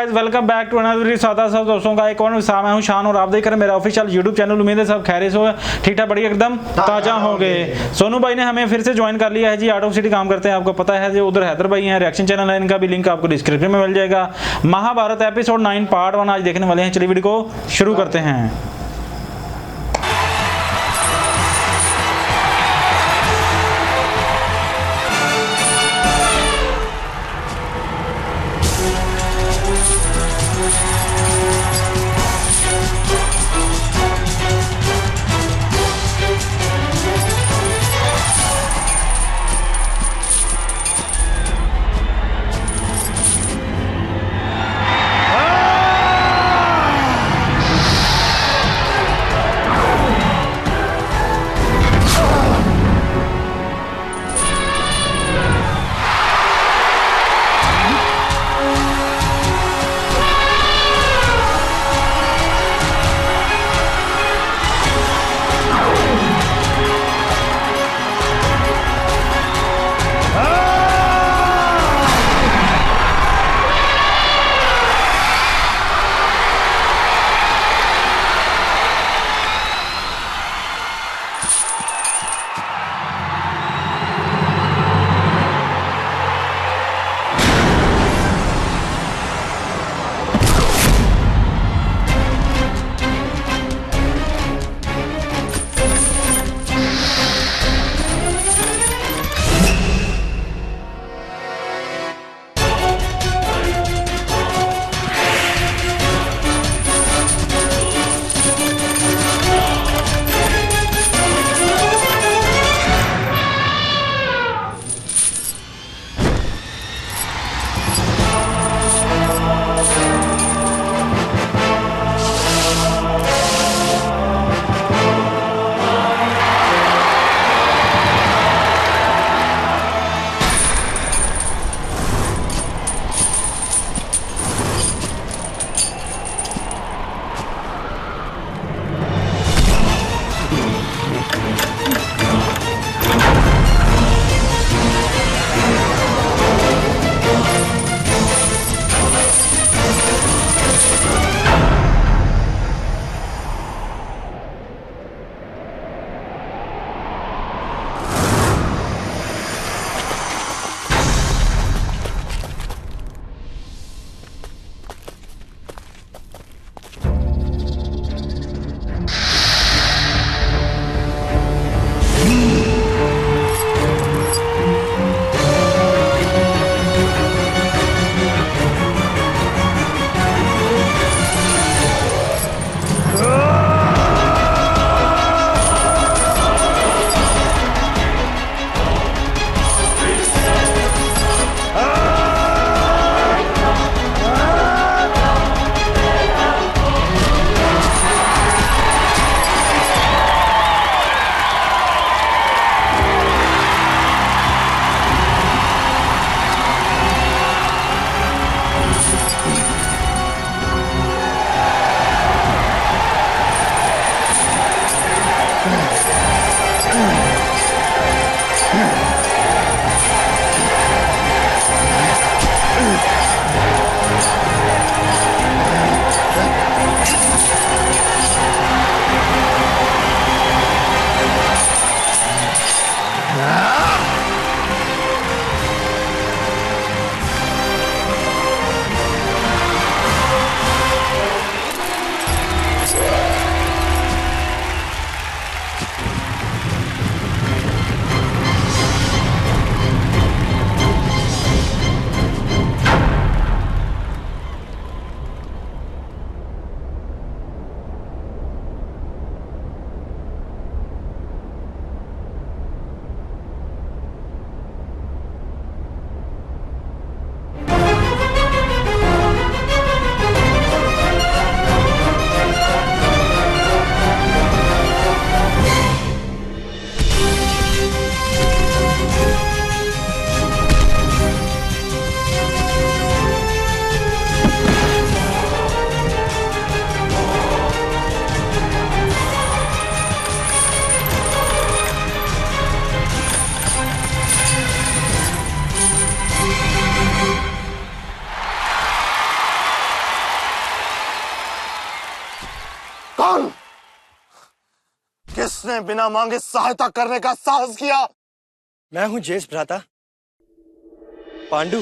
Welcome back to another सादा सब दोस्तों का एक और विसाम मैं हूं शान और आप देख रहे हैं मेरा ऑफिशियल यूट्यूब चैनल। उम्मीद है सब खैरियत हो, ठीक ठाक बढ़िया एकदम ताजा होंगे। सोनू भाई ने हमें फिर से ज्वाइन कर लिया है जी। आउट ऑफ सिटी काम करते हैं, आपको पता है जो उधर हैदर भाई हैं। रिएक्शन चैनल है इनका भी, लिंक आपको डिस्क्रिप्शन में मिल जाएगा। महाभारत एपिसोड 9 पार्ट 1 आज देखने वाले हैं। चलिए वीडियो को शुरू करते हैं। किसने बिना मांगे सहायता करने का साहस किया? मैं हूं ज्येष्ठ भ्राता पांडु।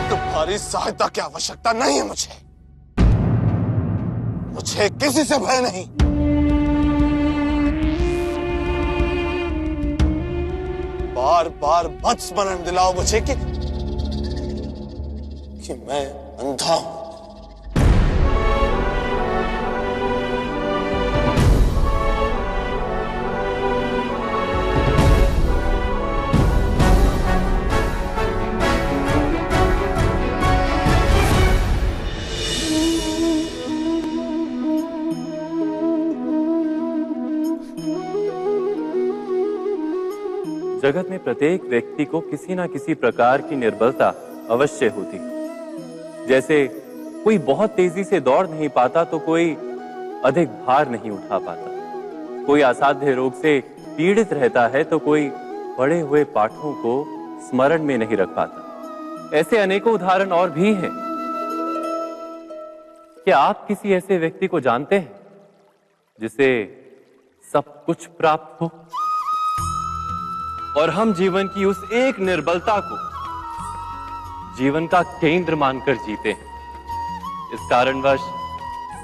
तुम्हारी सहायता की आवश्यकता नहीं है मुझे। मुझे किसी से भय नहीं। बार बार मत स्मरण दिलाओ मुझे कि मैं अंधा हूं। जगत में प्रत्येक व्यक्ति को किसी ना किसी प्रकार की निर्बलता अवश्य होती। जैसे कोई बहुत तेजी से दौड़ नहीं पाता तो कोई अधिक भार नहीं उठा पाता, कोई असाध्य रोग से पीड़ित रहता है तो कोई पढ़े हुए पाठों को स्मरण में नहीं रख पाता। ऐसे अनेकों उदाहरण और भी हैं। क्या आप किसी ऐसे व्यक्ति को जानते हैं जिसे सब कुछ प्राप्त हो और हम जीवन की उस एक निर्बलता को जीवन का केंद्र मानकर जीते हैं? इस कारणवश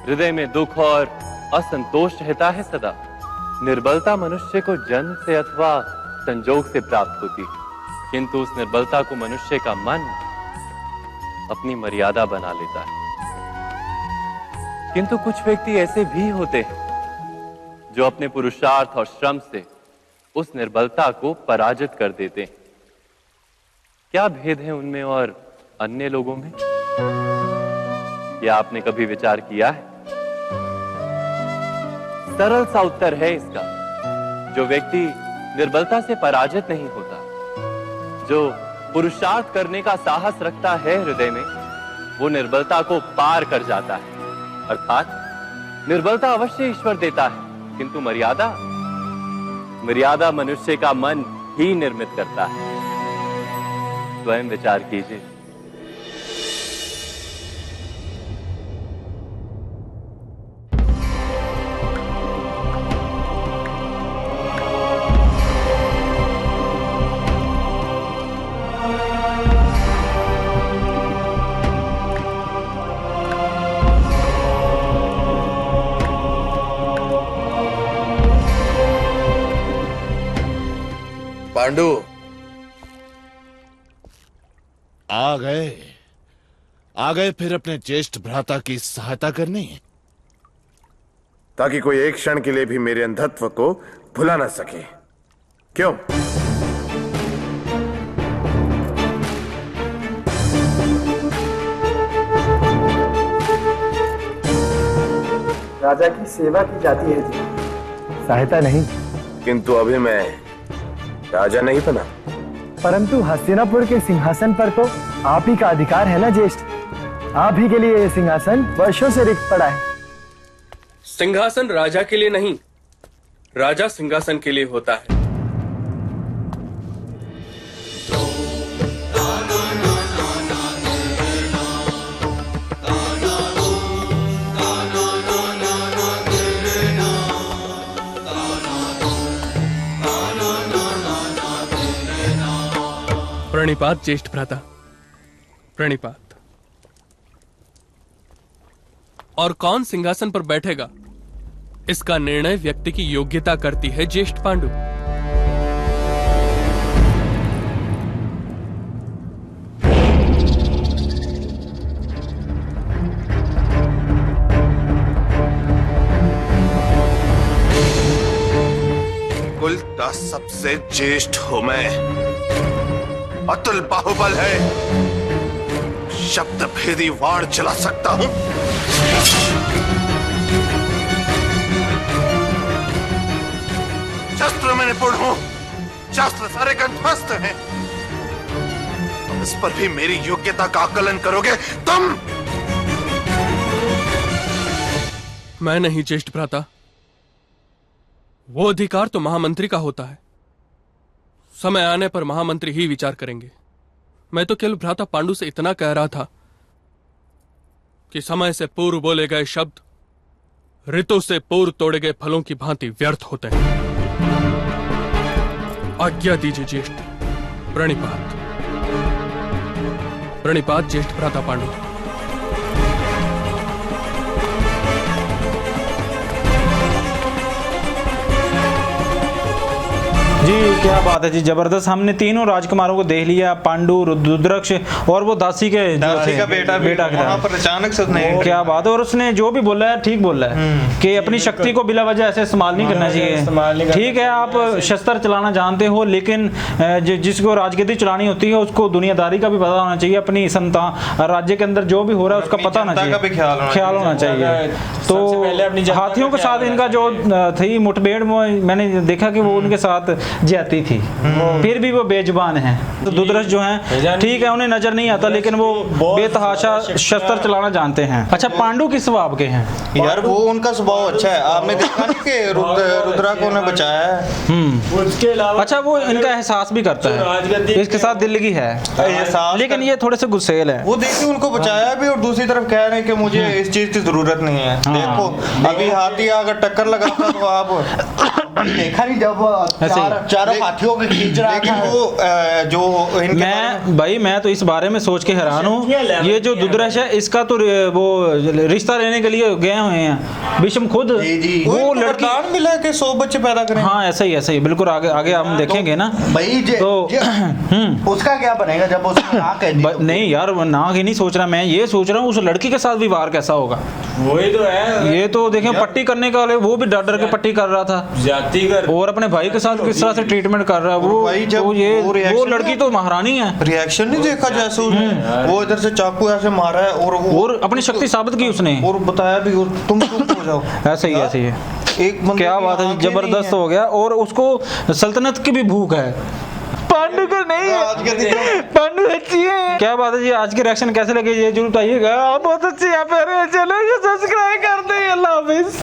हृदय में दुख और असंतोष रहता है सदा। निर्बलता मनुष्य को जन्म से अथवा संजोग से प्राप्त होती है, किंतु उस निर्बलता को मनुष्य का मन अपनी मर्यादा बना लेता है। किंतु कुछ व्यक्ति ऐसे भी होते हैं जो अपने पुरुषार्थ और श्रम से उस निर्बलता को पराजित कर देते हैं। क्या भेद है उनमें और अन्य लोगों में? क्या आपने कभी विचार किया है? सरल सा उत्तर है इसका। जो व्यक्ति निर्बलता से पराजित नहीं होता, जो पुरुषार्थ करने का साहस रखता है हृदय में, वो निर्बलता को पार कर जाता है। अर्थात निर्बलता अवश्य ईश्वर देता है, किंतु मर्यादा मनुष्य का मन ही निर्मित करता है। स्वयं विचार कीजिए। पांडु, आ गए फिर अपने ज्येष्ठ भ्राता की सहायता करने, ताकि कोई एक क्षण के लिए भी मेरे अंधत्व को भुला ना सके। क्यों? राजा की सेवा की जाती है जी, सहायता नहीं। किंतु अभी मैं राजा नहीं बना। परंतु हस्तिनापुर के सिंहासन पर तो आप ही का अधिकार है ना ज्येष्ठ। आप ही के लिए यह सिंहासन वर्षों से रिक्त पड़ा है। सिंहासन राजा के लिए नहीं, राजा सिंहासन के लिए होता है। प्रणिपात ज्येष्ठ भ्राता, प्रणिपात। और कौन सिंहासन पर बैठेगा, इसका निर्णय व्यक्ति की योग्यता करती है ज्येष्ठ पांडु। कुल का सबसे ज्येष्ठ हूं मैं। अतुल बाहुबल है, शब्द भेदी वाण चला सकता हूं। शस्त्र में निपुण हूं, शास्त्र सारे कंठस्थ हैं। अब इस पर भी मेरी योग्यता का आकलन करोगे तुम? मैं नहीं ज्येष्ठ भ्राता, वो अधिकार तो महामंत्री का होता है। समय आने पर महामंत्री ही विचार करेंगे। मैं तो केवल भ्राता पांडु से इतना कह रहा था कि समय से पूर्व बोले गए शब्द ऋतु से पूर्व तोड़े गए फलों की भांति व्यर्थ होते हैं। आज्ञा दीजिए ज्येष्ठ। प्रणिपात। प्रणिपात ज्येष्ठ भ्राता पांडु। जी क्या बात है जी, जबरदस्त। हमने तीनों राजकुमारों को देख लिया, पांडु, रुद्रक्ष और वो दासी के दासी का बेटा वहाँ पर अचानक से उसने क्या बात है। और उसने जो भी बोला है ठीक बोला है कि अपनी शक्ति को बिला वजह ऐसे इस्तेमाल नहीं करना चाहिए। ठीक है, आप शस्त्र चलाना जानते हो, लेकिन जिसको राजगद्दी चलानी होती है उसको दुनियादारी का भी पता होना चाहिए, अपनी संतान राज्य के अंदर जो भी हो रहा है उसका पता होना चाहिए, ख्याल होना चाहिए। तो हाथियों के साथ इनका जो थी मुठभेड़, मैंने देखा कि वो उनके साथ जाती थी, फिर भी वो बेजुबान है। तो दुदरस जो हैं ठीक है, उन्हें नजर नहीं आता, लेकिन वो बेतहाशा शस्त्र चलाना जानते हैं। अच्छा, पांडु किस स्वभाव के हैं? यार वो उनका स्वभाव अच्छा है। आपने देखा नहीं कि रुद्रा को उन्हें बचाया है। उसके अलावा अच्छा, वो इनका एहसास भी करता है, इसके साथ दिल्लगी है, लेकिन ये थोड़े से गुस्सेल है। वो देखिए उनको बचाया भी और दूसरी तरफ कह रहे हैं कि मुझे इस चीज की जरूरत नहीं है। देखो अभी हाथी अगर टक्कर लगाता तो आप देखा नहीं, जब चारों हाथियों के खींच रहा था वो जो इनके मैं तो इस बारे में सोच के हैरान हूँ। ये जो दुदरस है इसका तो वो रिश्ता लेने के लिए गए हुए हैं भीष्म खुद। वो लड़की मिला के 100 बच्चे पैदा करें। हाँ ऐसा ही बिल्कुल। आगे हम देखेंगे ना भाई तो उसका क्या बनेगा जब उसने ना कह दी? नहीं यार, वो ना ही नहीं सोच रहा, मैं ये सोच रहा हूँ उस लड़की के साथ व्यवहार कैसा होगा। वही तो है। ये तो देखें पट्टी करने का वो भी डर के पट्टी कर रहा था, और अपने भाई के साथ किस तरह से ट्रीटमेंट कर रहा है वो। तो वो लड़की तो महारानी है। रिएक्शन नहीं देखा जैसे उसने वो इधर से चाकू ऐसे मारा है और अपनी शक्ति साबित की उसने, और बताया भी और तुम चुप हो जाओ। ऐसे ही है। एक क्या बात है, जबरदस्त हो गया। और उसको सल्तनत की भी भूख है, पांडु को नहीं है। पांडु अच्छी है। क्या बात है जी, आज के रिएक्शन कैसे लगे ये जरूर बताइएगा। बहुत अच्छी है। चलो सब्सक्राइब कर दे। अल्लाह हाफिज।